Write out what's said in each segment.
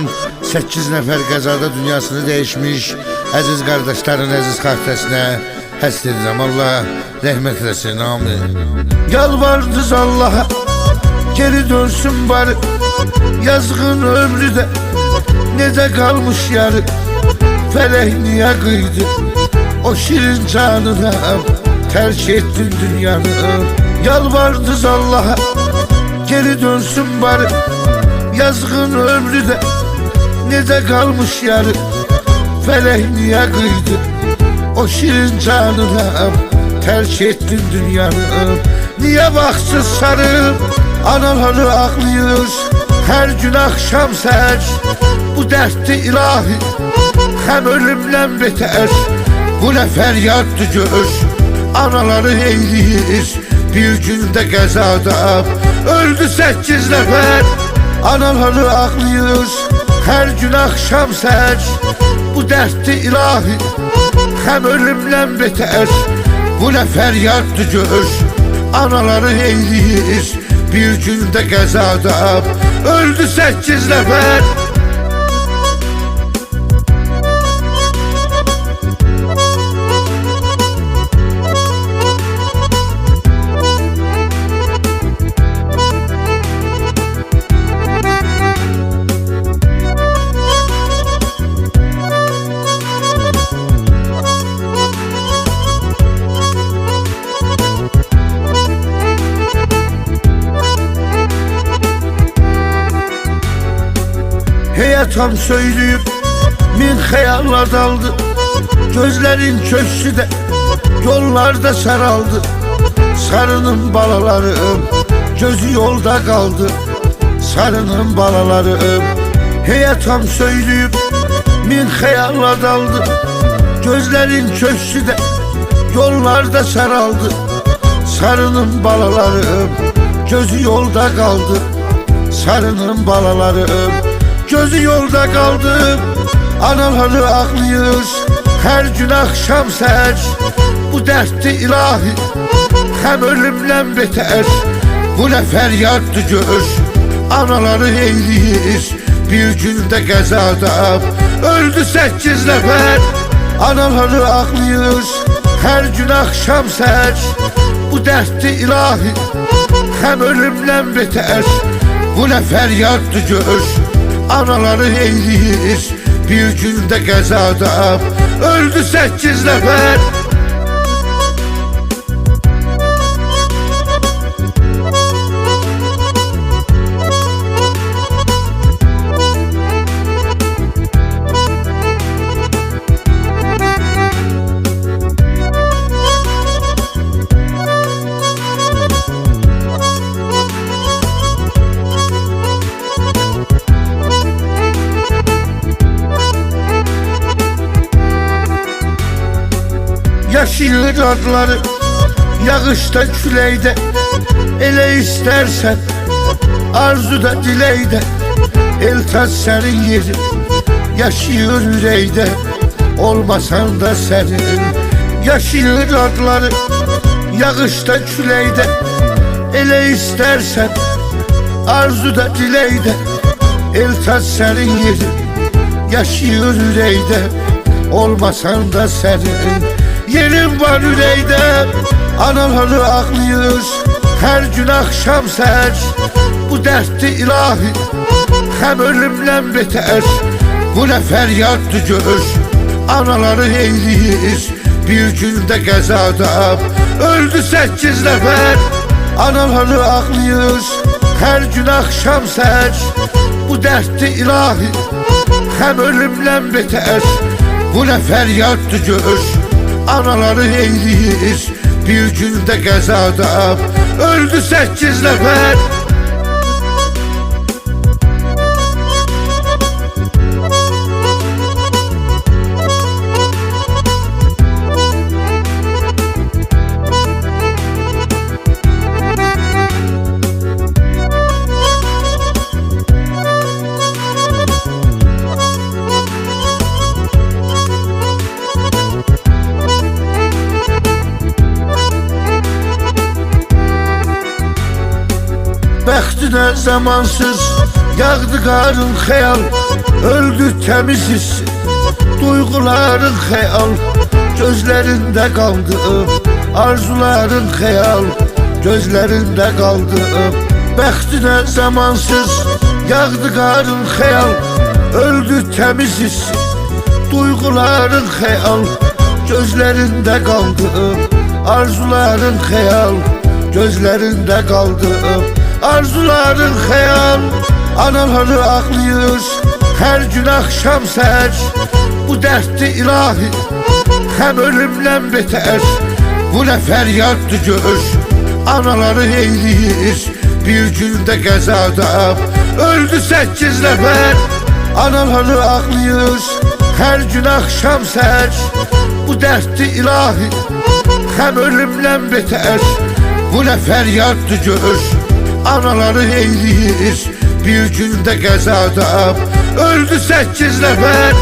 Adıcığım 8 nəfər qəzada dünyasını dəyişmiş əziz qardaşların əziz xatirəsinə həsr edirəm. Allah rəhmət eləsin, amin. Yalvardız Allah'a geri dönsün bari, yazgın ömrü de necə qalmış yarı. Felek niye kıydı o şirin canına, terk ettin dünyanı. Yalvardız Allah'a geri dönsün bari, yazgın ömrü de necə qalmış yarı. Felek niye kıydı o şirin canına, terk ettin dünyanı. Niye baksız sarıp anaları ağlıyor her gün akşam ser? Bu dertli ilahi hem ölümden beter. Bu ne feryattı gör, anaları eyleyir bir günde qəzada. Öldü 8 nəfər, anaları ağlıyor her gün akşam ser. Bu dertli ilahi hem ölümden beter. Bu ne feryattı gör, anaları eyleyir bir günde qəzada. Öldü 8 nəfər. Heyatam söyleyip min hayalla daldı, gözlerin köşkü de yollarda saraldı. Sarının balalarım gözü yolda kaldı, sarının balalarım. Heyatam söyleyip min hayalla daldı, gözlerin köşkü de yollarda saraldı. Sarının balalarım gözü yolda kaldı, sarının balalarım. Gözü yolda kaldı, anaları ağlıyor her gün akşam ser. Bu dertli ilahi hem ölümden beter. Bu ne feryattı gör, anaları eyleyir bir günde qəzada. Öldü 8 nəfər, anaları ağlıyor her gün akşam ser. Bu dertli ilahi hem ölümden beter. Bu ne feryattı gör, anaları eyleyir bir günde qəzada. Öldü 8 nəfər. Yaşıyor adları yağışta küleyde, ele istersen arzuda dileyde. Eltas senin yerin yaşıyor yüreğde, olmasan da senin. Yaşıyor adları yağışta küleyde, ele istersen arzuda dileyde. Eltas senin yerin yaşıyor yüreğde, olmasan da senin. Yerim var yüreğde, anaları ağlıyor her gün akşam ser. Bu dertli ilahi hem ölümden beter. Bu ne feryattı gör, anaları eyleyir bir günde qəzada. Öldü 8 nəfər, anaları ağlıyor her gün akşam ser. Bu dertli ilahi hem ölümden beter. Bu ne feryattı gör, anaları eyleyir bir günde qəzada. Öldü 8 nəfər. Bəxtinə zamansız yağdı qarın xəyal, öldü temiz hissi, duyguların hayal, gözlerinde kaldı. Arzuların hayal, gözlerinde kaldı. Bəxtinə zamansız yağdı qarın hayal, öldü temiz hissi, duyguların hayal, gözlerinde kaldı. Arzuların hayal, gözlerinde kaldı. Arzuların hayal, anaları ağlayır her gün akşam seher. Bu dertli ilahi hem ölümden beter. Bu ne feryattı gör, anaları eyleyir bir günde qəzada. Öldü 8 nəfər, anaları ağlayır her gün akşam seher. Bu dertli ilahi hem ölümden beter. Bu ne feryattı gör, anaları eyleyir bir günde qəzada. Öldü 8 nəfər.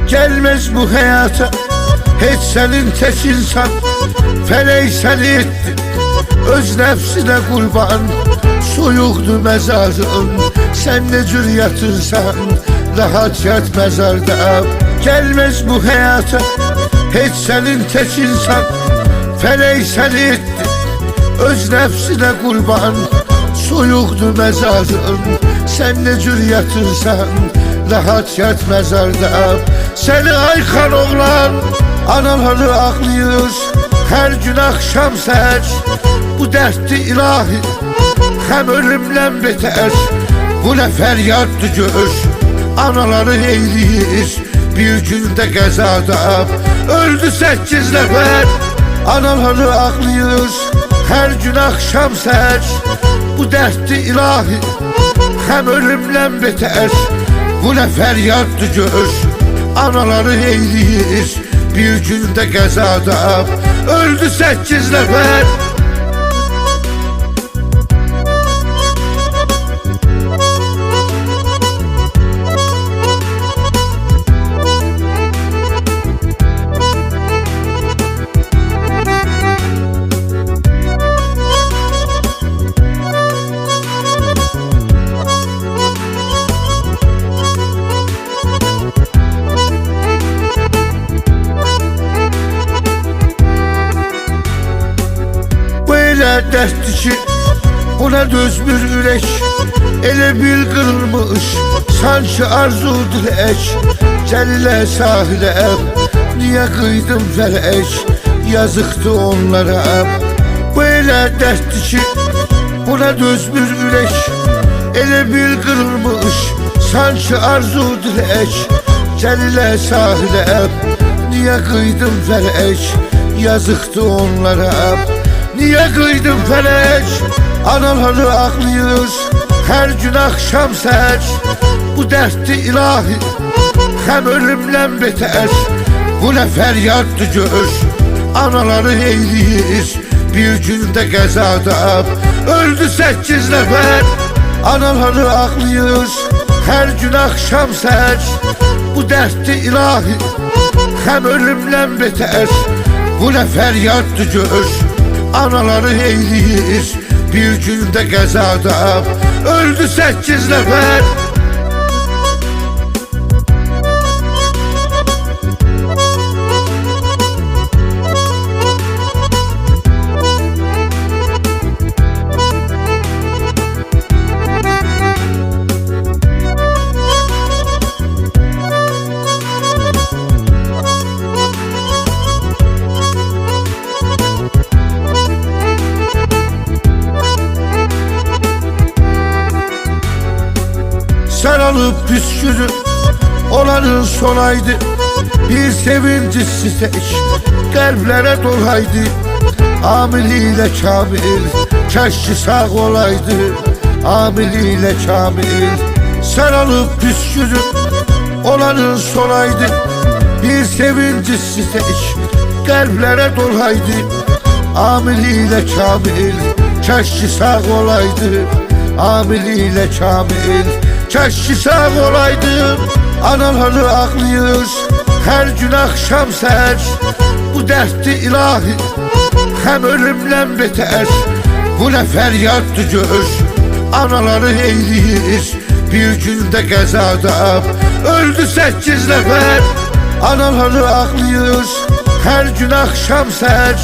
Gelmez bu hayata hiç senin tek insan. Felek seni etti öz nefsine kurban. Soyuqdu mezarın, sen ne cür yatırsan rahat yat mezarda. Gelmez bu hayata hiç senin tek insan. Felek seni etti öz nefsine kurban. Soyuqdu mezarın, sen ne cür yatırsan rahat yat mezarda. Seni aykan oğlan, anaları ağlayır her gün akşam seher. Bu dertli ilahi hem ölümden beter. Bu ne feryattı gör, anaları eyleyir bir günde qəzada. Öldü 8 nəfər, anaları ağlayır her gün akşam seher. Bu dertli ilahi hem ölümden beter. Bu ne feryattı gör, anaları eyleyir bir günde qəzada. Öldü 8 nəfər. Dertli ki buna dözmür ürək. Elə bil qırılmış sanki arzu dilək. Gəlilə sahilə niyə qıydım fələk, yazıqdı onlara. Bu elə dertli ki buna dözmür ürək. Elə bil qırılmış sanki arzu dilək. Gəlilə sahilə niyə qıydım fələk, yazıqdı onlara. Niye kıydım felek, anaları ağlayır her gün akşam seher. Bu dertli ilahi hem ölümden beter. Bu ne feryattı gör, anaları eyleyir bir günde qəzada. Öldü 8 nəfər, anaları ağlayır her gün akşam seher. Bu dertli ilahi hem ölümden beter. Bu ne feryattı gör, anaları eyleyir bir günde qəzada. Öldü 8 nəfər. Saralıp püskürüp olanın sonaydı. Bir sevinci siteş kalplere dolaydı. Amiliyle kamil keşke sağ olaydı. Amiliyle kamil saralıp püskürüp onların sonaydı. Bir sevinci siteş kalplere dolaydı. Amil ile Kamil keşke sağ olaydı. Amil ile Kamil keşke sağ olaydı. Anaları ağlıyor her gün akşam seher. Bu dertli ilahi hem ölümden beter. Bu ne feryattı gör, anaları eyleyir. Bir günde qəzada öldü 8 nəfər. Anaları ağlıyor her gün akşam seher.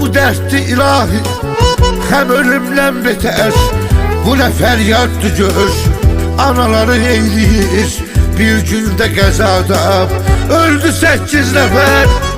Bu dertli ilahi hem ölümden beter. Bu ne feryattı gör, anaları eyleyir. Bir günde qəzada öldü 8 nəfər.